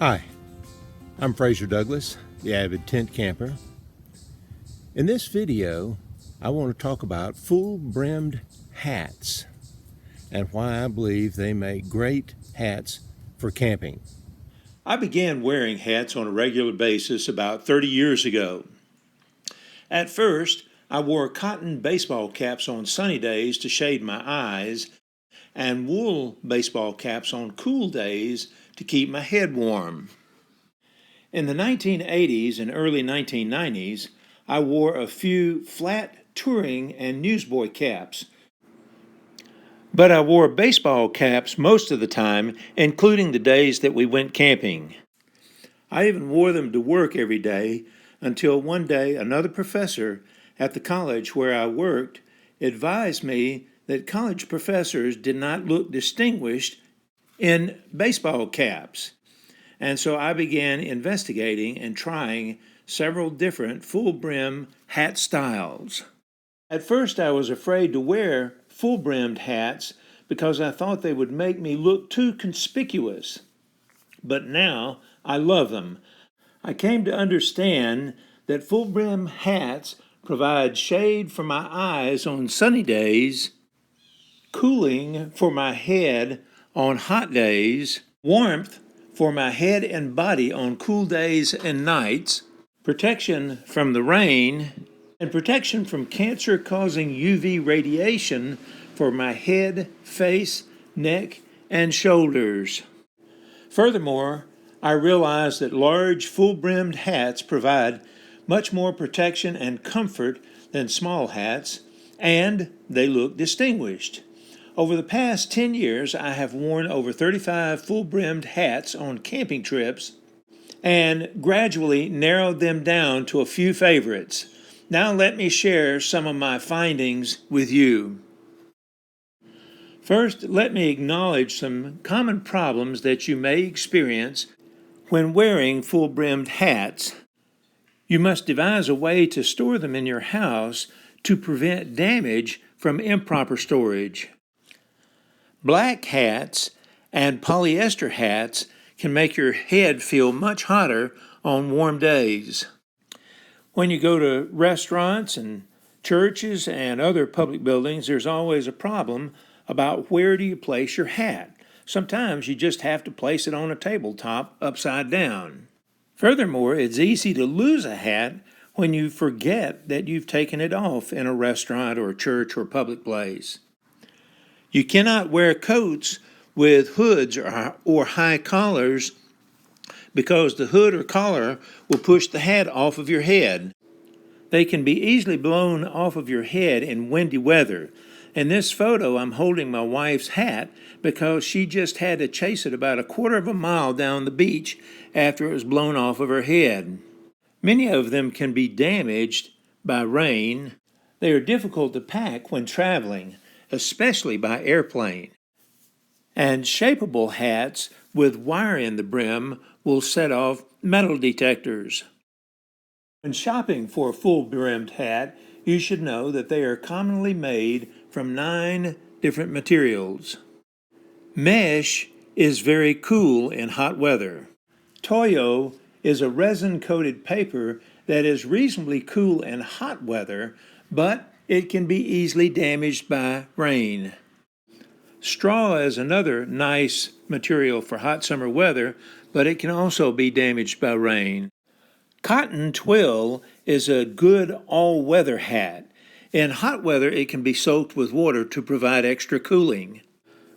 Hi, I'm Fraser Douglas, the avid tent camper. In this video, I want to talk about full-brimmed hats and why I believe they make great hats for camping. I began wearing hats on a regular basis about 30 years ago. At first, I wore cotton baseball caps on sunny days to shade my eyes and wool baseball caps on cool days to keep my head warm. In the 1980s and early 1990s, I wore a few flat touring and newsboy caps. But I wore baseball caps most of the time, including the days that we went camping. I even wore them to work every day until one day another professor at the college where I worked advised me that college professors did not look distinguished in baseball caps. And so I began investigating and trying several different full-brim hat styles. At first I was afraid to wear full-brimmed hats because I thought they would make me look too conspicuous. But now I love them. I came to understand that full-brim hats provide shade for my eyes on sunny days, cooling for my head on hot days, warmth for my head and body on cool days and nights, protection from the rain, and protection from cancer-causing UV radiation for my head, face, neck, and shoulders. Furthermore, I realized that large, full-brimmed hats provide much more protection and comfort than small hats, and they look distinguished. Over the past 10 years, I have worn over 35 full-brimmed hats on camping trips and gradually narrowed them down to a few favorites. Now let me share some of my findings with you. First, let me acknowledge some common problems that you may experience when wearing full-brimmed hats. You must devise a way to store them in your house to prevent damage from improper storage. Black hats and polyester hats can make your head feel much hotter on warm days. When you go to restaurants and churches and other public buildings, there's always a problem about where do you place your hat. Sometimes you just have to place it on a tabletop upside down. Furthermore, it's easy to lose a hat when you forget that you've taken it off in a restaurant or church or public place. You cannot wear coats with hoods or high collars because the hood or collar will push the hat off of your head. They can be easily blown off of your head in windy weather. In this photo, I'm holding my wife's hat because she just had to chase it about a quarter of a mile down the beach after it was blown off of her head. Many of them can be damaged by rain. They are difficult to pack when traveling, especially by airplane. And shapeable hats with wire in the brim will set off metal detectors. When shopping for a full-brimmed hat, you should know that they are commonly made from 9 different materials. Mesh is very cool in hot weather. Toyo is a resin-coated paper that is reasonably cool in hot weather, but it can be easily damaged by rain. Straw is another nice material for hot summer weather, but it can also be damaged by rain. Cotton twill is a good all-weather hat. In hot weather, it can be soaked with water to provide extra cooling.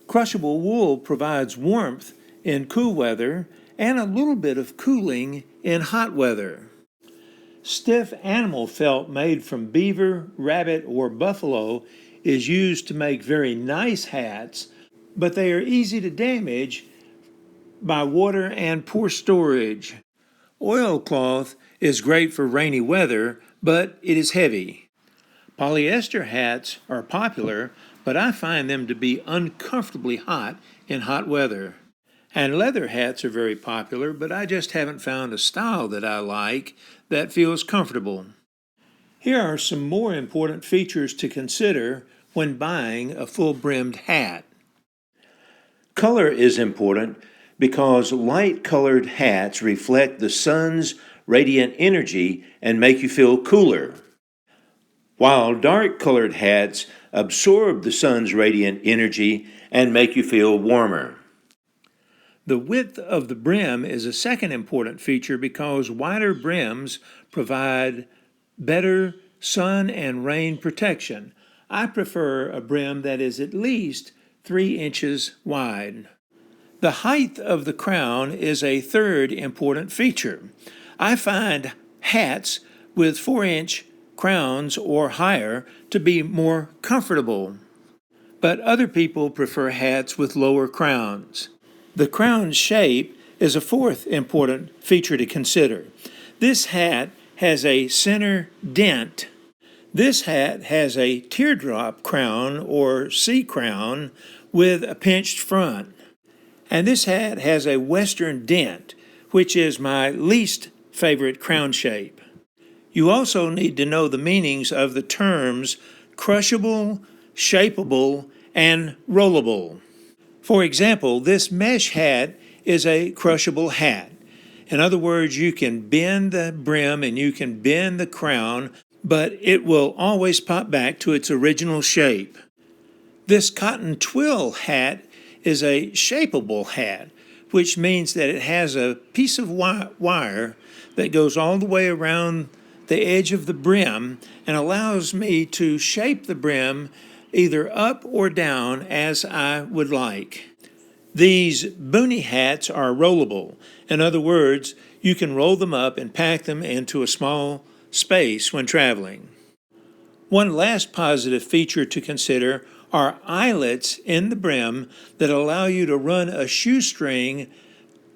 Crushable wool provides warmth in cool weather and a little bit of cooling in hot weather. Stiff animal felt made from beaver, rabbit, or buffalo is used to make very nice hats, but they are easy to damage by water and poor storage. Oilcloth is great for rainy weather, but it is heavy. Polyester hats are popular, but I find them to be uncomfortably hot in hot weather. And leather hats are very popular, but I just haven't found a style that I like that feels comfortable. Here are some more important features to consider when buying a full-brimmed hat. Color is important because light-colored hats reflect the sun's radiant energy and make you feel cooler, while dark-colored hats absorb the sun's radiant energy and make you feel warmer. The width of the brim is a second important feature because wider brims provide better sun and rain protection. I prefer a brim that is at least 3 inches wide. The height of the crown is a third important feature. I find hats with 4-inch crowns or higher to be more comfortable, but other people prefer hats with lower crowns. The crown shape is a fourth important feature to consider. This hat has a center dent. This hat has a teardrop crown or C crown with a pinched front. And this hat has a western dent, which is my least favorite crown shape. You also need to know the meanings of the terms crushable, shapeable, and rollable. For example, this mesh hat is a crushable hat. In other words, you can bend the brim and you can bend the crown, but it will always pop back to its original shape. This cotton twill hat is a shapeable hat, which means that it has a piece of wire that goes all the way around the edge of the brim and allows me to shape the brim either up or down as I would like. These boonie hats are rollable. In other words, you can roll them up and pack them into a small space when traveling. One last positive feature to consider are eyelets in the brim that allow you to run a shoestring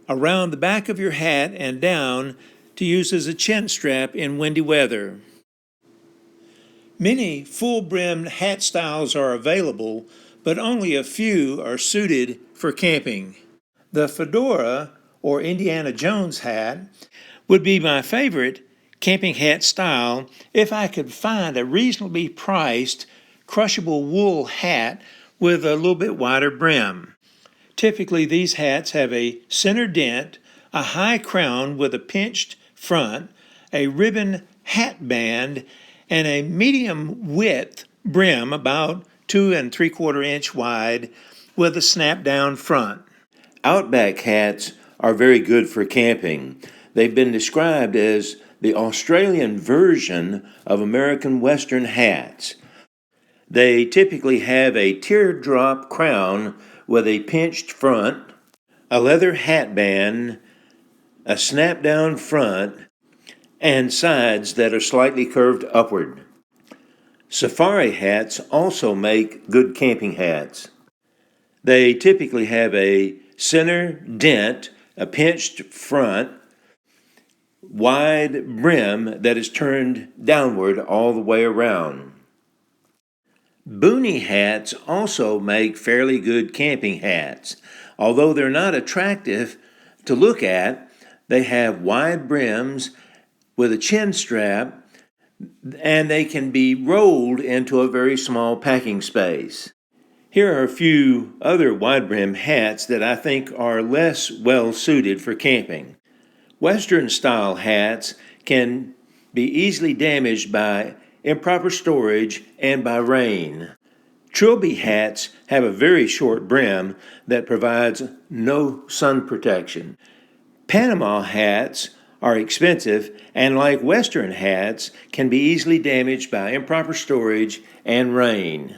around the back of your hat and down to use as a chin strap in windy weather. Many full-brimmed hat styles are available, but only a few are suited for camping. The fedora, or Indiana Jones hat, would be my favorite camping hat style if I could find a reasonably priced crushable wool hat with a little bit wider brim. Typically, these hats have a center dent, a high crown with a pinched front, a ribbon hat band, and a medium width brim about 2 3/4 inch wide with a snap down front. Outback hats are very good for camping. They've been described as the Australian version of American Western hats. They typically have a teardrop crown with a pinched front, a leather hat band, a snap down front, and sides that are slightly curved upward. Safari hats also make good camping hats. They typically have a center dent, a pinched front, wide brim that is turned downward all the way around. Boonie hats also make fairly good camping hats. Although they're not attractive to look at, they have wide brims with a chin strap, and they can be rolled into a very small packing space. Here are a few other wide brim hats that I think are less well suited for camping. Western style hats can be easily damaged by improper storage and by rain. Trilby hats have a very short brim that provides no sun protection. Panama hats are expensive and, like Western hats, can be easily damaged by improper storage and rain.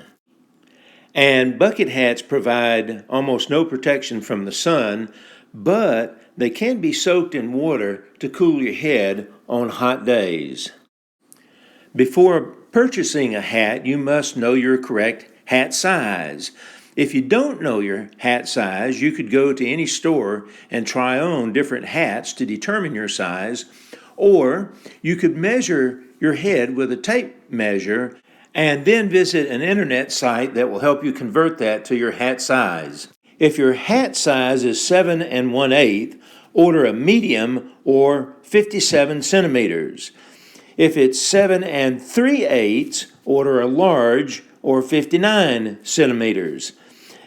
And bucket hats provide almost no protection from the sun, but they can be soaked in water to cool your head on hot days. Before purchasing a hat, you must know your correct hat size. If you don't know your hat size, you could go to any store and try on different hats to determine your size, or you could measure your head with a tape measure and then visit an internet site that will help you convert that to your hat size. If your hat size is 7 1/8, order a medium or 57 centimeters. If it's 7 3/8, order a large or 59 centimeters.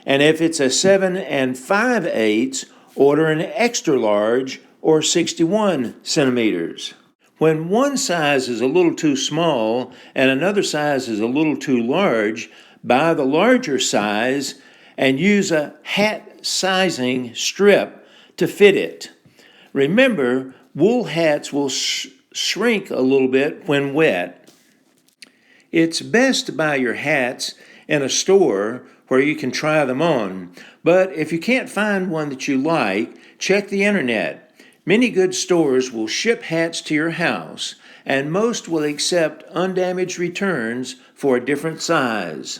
And if it's a 7 5/8, order an extra large or 61 centimeters. When one size is a little too small and another size is a little too large, buy the larger size and use a hat sizing strip to fit it. Remember, wool hats will shrink a little bit when wet. It's best to buy your hats in a store where you can try them on, but if you can't find one that you like, check the internet. Many good stores will ship hats to your house, and most will accept undamaged returns for a different size.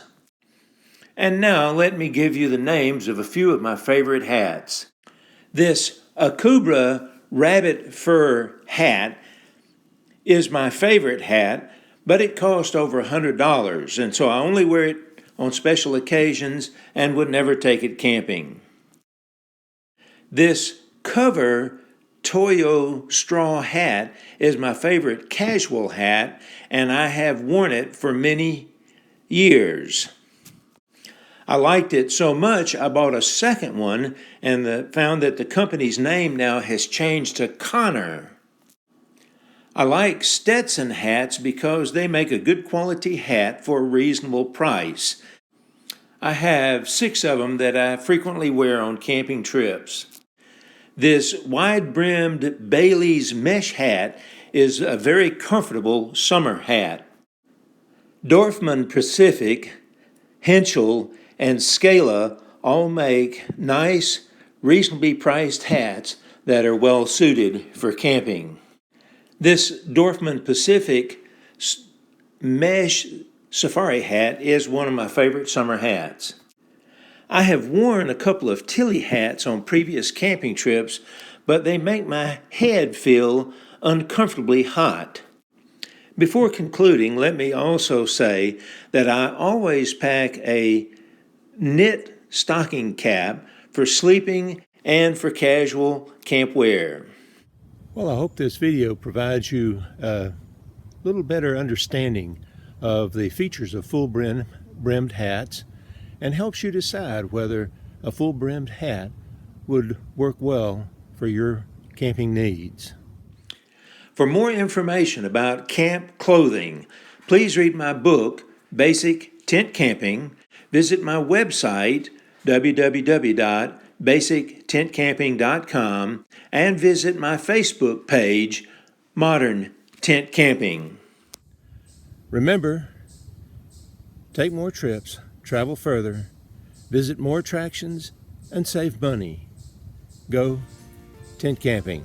And now let me give you the names of a few of my favorite hats. This Akubra rabbit fur hat is my favorite hat, but it cost over $100, and so I only wear it on special occasions and would never take it camping. This Cover Toyo straw hat is my favorite casual hat, and I have worn it for many years. I liked it so much I bought a second one and found that the company's name now has changed to Connor. I like Stetson hats because they make a good quality hat for a reasonable price. I have 6 of them that I frequently wear on camping trips. This wide-brimmed Bailey's mesh hat is a very comfortable summer hat. Dorfman Pacific, Henschel, and Scala all make nice, reasonably priced hats that are well suited for camping. This Dorfman Pacific mesh safari hat is one of my favorite summer hats. I have worn a couple of Tilly hats on previous camping trips, but they make my head feel uncomfortably hot. Before concluding, let me also say that I always pack a knit stocking cap for sleeping and for casual camp wear. Well, I hope this video provides you a little better understanding of the features of full-brimmed hats and helps you decide whether a full-brimmed hat would work well for your camping needs. For more information about camp clothing, please read my book, Basic Tent Camping, visit my website, www.basictentcamping.com, and visit my Facebook page, Modern Tent Camping. Remember, take more trips, travel further, visit more attractions, and save money. Go tent camping.